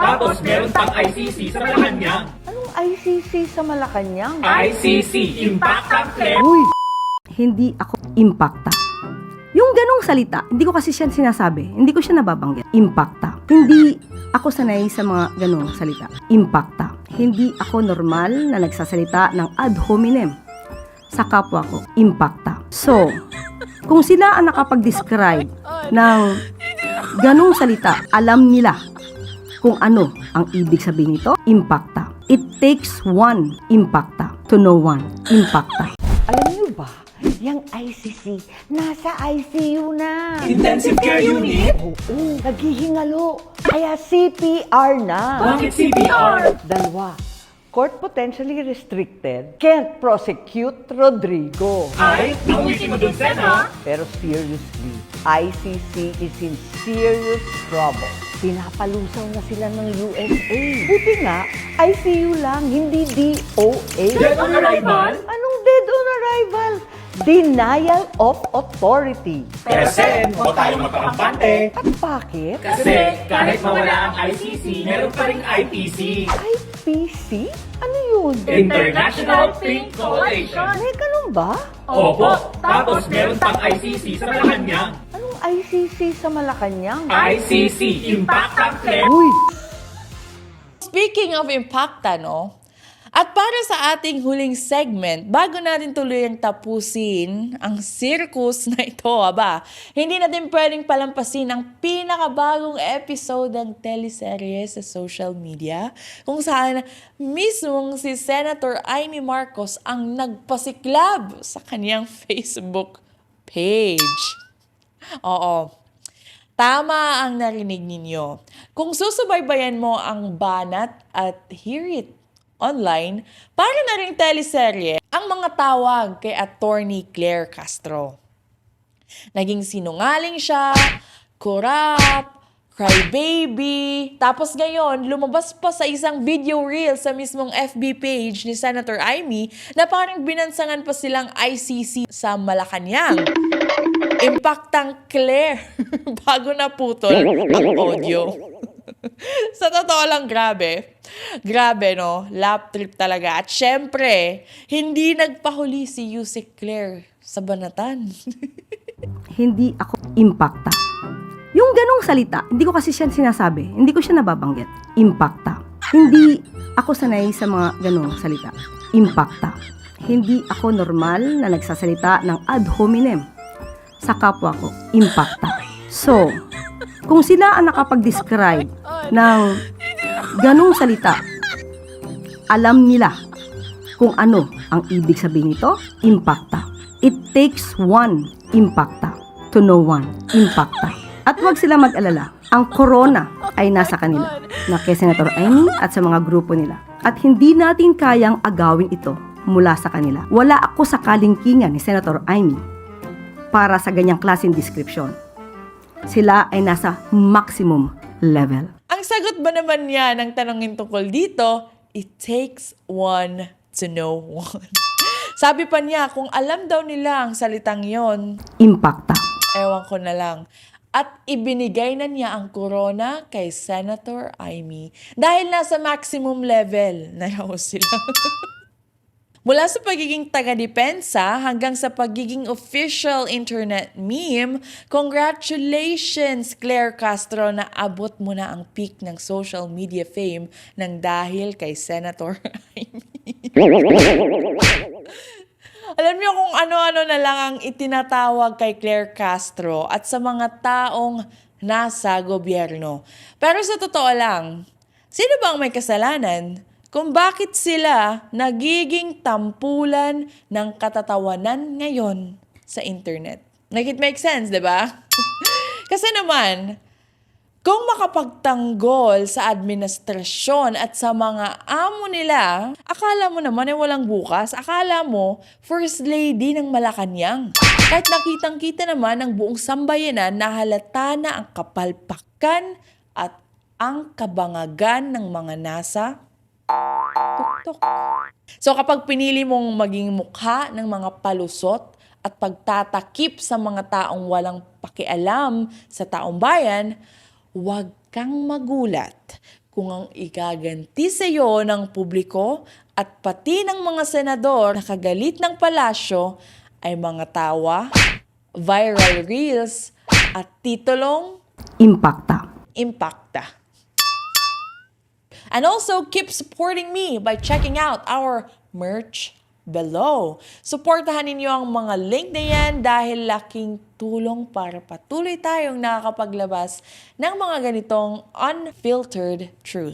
Tapos meron pang ICC sa Malacanang. Anong ICC sa Malacanang? ICC, Impacta Claire. Uy! Hindi ako impacta. Yung ganong salita, hindi ko kasi siya sinasabi. Hindi ko siya nababanggit. Impacta. Hindi ako sanay sa mga ganong salita. Impacta. Hindi ako normal na nagsasalita ng ad hominem sa kapwa ko. Impacta. So, kung sila ang nakapag-describe ng ganong salita, alam nila kung ano ang ibig sabihin nito. Impacta. It takes one impacta to know one impacta. Alam niyo ba, yung ICC, nasa ICU na. Intensive Care Unit? Oo, naghihingalo. Kaya CPR na. Bakit CPR? Dalawa. Court potentially restricted. Can't prosecute Rodrigo. Ay, ang wiki mo dun, Sen, ha? Pero seriously, ICC is in serious trouble. Pinapalusaw na sila ng USA. Buti nga, ICU lang, hindi DOA. Dead on arrival? Anong dead on arrival? Denial of authority. Pero Sen, huwag tayo magpakampante. At bakit? Kasi kahit mawala ang ICC, meron pa rin IPC. IPC? Ano yun? International Pink Coalition. May ganun ba? Opo, tapos meron pang ICC sa Malacanang. Anong ICC sa Malacanang? ICC, Impacta Claire. Uy! Speaking of Impacta, no? At para sa ating huling segment, bago natin tuluyang tapusin ang circus na ito, hindi natin pwedeng palampasin ang pinakabagong episode ng teleserye sa social media, kung saan mismong si Senator Amy Marcos ang nagpasiklab sa kanyang Facebook page. Oo. Tama ang narinig ninyo. Kung susubaybayan mo ang banat at hear it online, para na ring teleserye ang mga tawag kay Attorney Claire Castro. Naging sinungaling siya, corrupt, crybaby, tapos ngayon lumabas pa sa isang video reel sa mismong FB page ni Senator Amy na parang binansangan pa silang ICC sa Malacanang. Impactang Claire bago naputol ang audio. Sa totoo lang, grabe. Grabe, no? Lap trip talaga. At syempre, hindi nagpahuli si Yusek Claire sa banatan. Hindi ako impacta. Yung ganong salita, hindi ko kasi siya sinasabi. Hindi ko siya nababanggit. Impacta. Hindi ako sanay sa mga ganong salita. Impacta. Hindi ako normal na nagsasalita ng ad hominem sa kapwa ko. Impacta. So, kung sila ang nakapag-describe ng ganong salita, alam nila kung ano ang ibig sabihin nito. Impacta. It takes one impacta to know one impacta. At huwag sila mag-alala, ang corona ay nasa kanila, na kay Senator Amy at sa mga grupo nila. At hindi natin kayang agawin ito mula sa kanila. Wala ako sa kalingkingan ni Senator Amy para sa ganyang klaseng description. Sila ay nasa maximum level. Ang sagot ba naman niya ng tanongin tungkol dito, it takes one to know one. Sabi pa niya, kung alam daw nila ang salitang yon, Impacta. ewan ko na lang. At ibinigay na niya ang corona kay Senator Amy dahil nasa maximum level na raw sila. Mula sa pagiging taga-depensa hanggang sa pagiging official internet meme, congratulations Claire Castro na abot mo na ang peak ng social media fame ng dahil kay Senator Amy. Alam niyo kung ano-ano na lang ang itinatawag kay Claire Castro at sa mga taong nasa gobyerno. Pero sa totoo lang, sino ba ang may kasalanan kung bakit sila nagiging tampulan ng katatawanan ngayon sa internet? Like it makes sense, di ba? Kasi naman, kung makapagtanggol sa administrasyon at sa mga amo nila, akala mo naman ay walang bukas. Akala mo, First Lady ng Malacanang. Kahit nakitang-kita naman ng buong sambayanan na halata na ang kapalpakan at ang kabangagan ng mga nasa tuktok. So kapag pinili mong maging mukha ng mga palusot at pagtatakip sa mga taong walang pakialam sa taong bayan, huwag kang magulat kung ang igaganti sa iyo ng publiko at pati ng mga senador na kagalit ng palasyo ay mga tawa, viral reels at titulong Impacta. Impacta. And also, keep supporting me by checking out our merch below. Suportahan ninyo ang mga link na yan dahil laking tulong para patuloy tayong nakakapaglabas ng mga ganitong unfiltered truth.